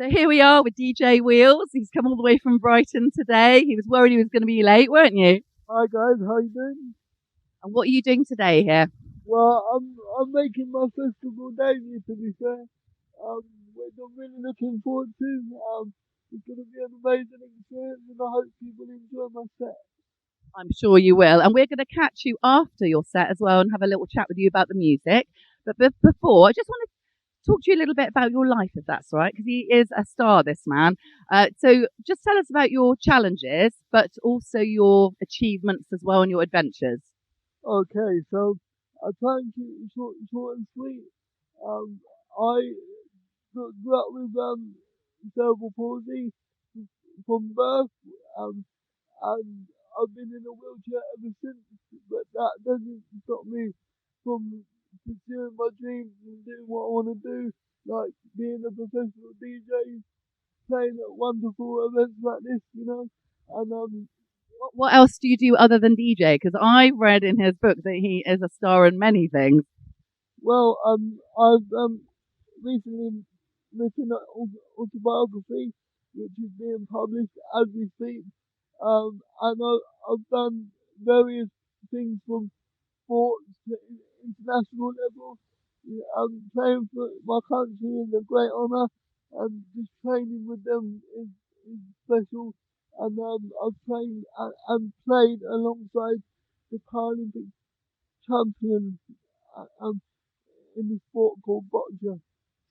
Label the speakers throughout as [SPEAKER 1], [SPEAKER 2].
[SPEAKER 1] So here we are with DJ Wheels. He's come all the way from Brighton today. He was worried he was going to be late, weren't you?
[SPEAKER 2] Hi guys, how you doing?
[SPEAKER 1] And what are you doing today here?
[SPEAKER 2] Well, I'm making my festival debut. To be fair, um, which I'm really looking forward to. It's going to be an amazing experience, and I hope people enjoy my set.
[SPEAKER 1] I'm sure you will. And we're going to catch you after your set as well and have a little chat with you about the music. But before, I just want to talk to you a little bit about your life, if that's all right, because he is a star, this man. So just tell us about your challenges, but also your achievements as well and your adventures.
[SPEAKER 2] Okay, so I'll try and keep it short and sweet. Um, I grew up with cerebral palsy from birth. Um, and I've been in a wheelchair ever since, but that doesn't stop me from pursuing my dreams and doing what I want to do, like being a professional DJ, playing at wonderful events like this. And
[SPEAKER 1] What else do you do other than DJ? Because I read in his book that he is a star in many things.
[SPEAKER 2] well, I've recently written an autobiography, which is being published as we speak. And I've done various things from sports to international level. Yeah, playing for my country is a great honour, and just training with them is special. And I've trained and played alongside the Paralympic champion in the sport called boccia.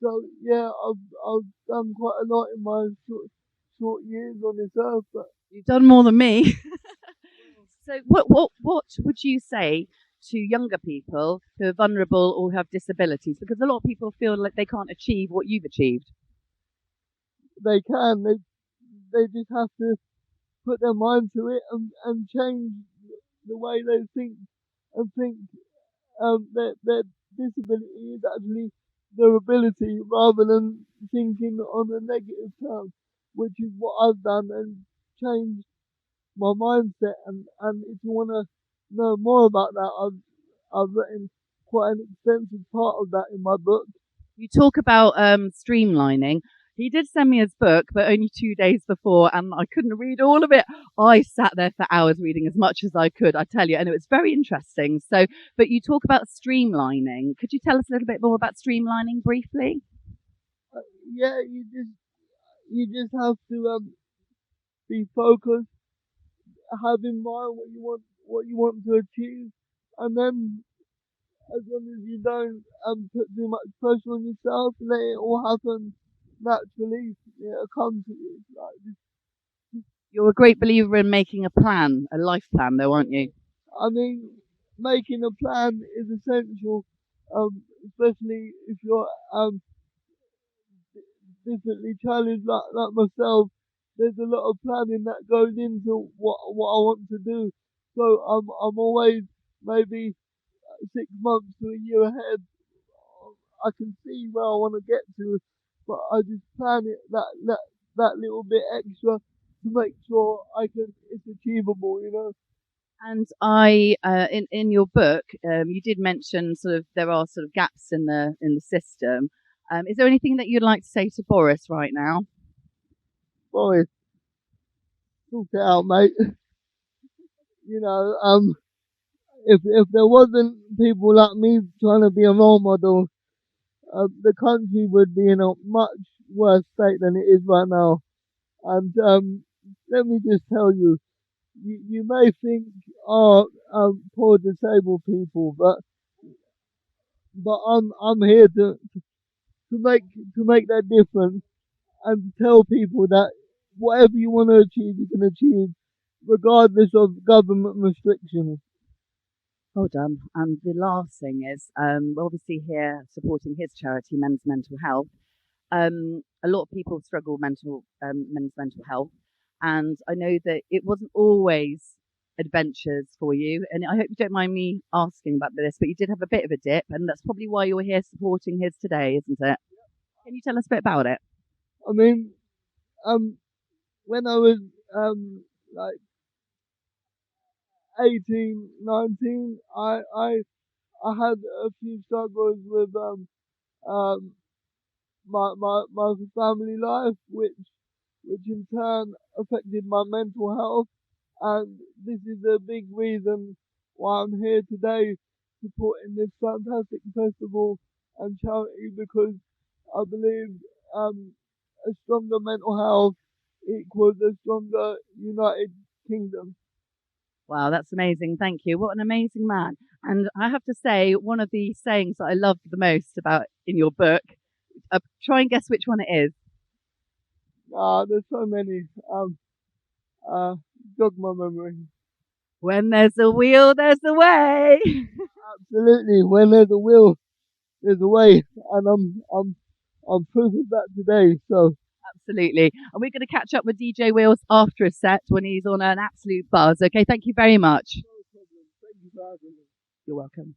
[SPEAKER 2] So yeah, I've done quite a lot in my short years on this earth. But
[SPEAKER 1] You've done more than me. So, what would you say to younger people who are vulnerable or who have disabilities? Because a lot of people feel like they can't achieve what you've achieved.
[SPEAKER 2] they can, they just have to put their mind to it and change the way they think and think that their disability is actually their ability rather than thinking on a negative term, which is what I've done and changed my mindset. And if you want to know more about that, I've written quite an extensive part of that in my book.
[SPEAKER 1] You talk about streamlining. He did send me his book, but only 2 days before, and I couldn't read all of it. I sat there for hours reading as much as I could, I tell you, and it was very interesting. So, but you talk about streamlining. Could you tell us a little bit more about streamlining briefly?
[SPEAKER 2] Yeah, you just have to be focused, have in mind what you want to achieve, and then as long as you don't put too much pressure on yourself, let it all happen naturally. Yeah, it comes to you.
[SPEAKER 1] You're a great believer in making a plan, a life plan, though, aren't you?
[SPEAKER 2] I mean, making a plan is essential, especially if you're differently challenged like myself. There's a lot of planning that goes into what I want to do. So I'm always maybe 6 months to a year ahead. I can see where I want to get to, but I just plan it that little bit extra to make sure it's achievable.
[SPEAKER 1] And in your book, you did mention sort of there are sort of gaps in the system. Is there anything that you'd like to say to Boris right now?
[SPEAKER 2] Boy, sort it out, mate. If there wasn't people like me trying to be a role model, the country would be in a much worse state than it is right now. And let me just tell you, you may think, oh, poor disabled people, but I'm here to make that difference and tell people that whatever you want to achieve, you can achieve, regardless of government restrictions.
[SPEAKER 1] Well done. And the last thing is, we're obviously here supporting his charity, Men's Mental Health. A lot of people struggle with men's mental health, and I know that it wasn't always adventures for you. And I hope you don't mind me asking about this, but you did have a bit of a dip, and that's probably why you're here supporting his today, isn't it? Can you tell us a bit about it?
[SPEAKER 2] I mean, when I was like 18, 19, I had a few struggles with um my family life, which in turn affected my mental health. And this is a big reason why I'm here today supporting this fantastic festival and charity, because I believe a stronger mental health equals a stronger United Kingdom.
[SPEAKER 1] Wow, that's amazing. Thank you. What an amazing man. And I have to say, one of the sayings that I love the most about in your book, try and guess which one it is.
[SPEAKER 2] There's so many. Uh, Jog my memory.
[SPEAKER 1] When there's a wheel, there's a way.
[SPEAKER 2] Absolutely. When there's a will, there's a way, and I'm proof of that today. So
[SPEAKER 1] Absolutely. And we're going to catch up with DJ Wheels after a set when he's on an absolute buzz. Okay, thank you very much.
[SPEAKER 2] no problem. Thank you for having me.
[SPEAKER 1] You're welcome.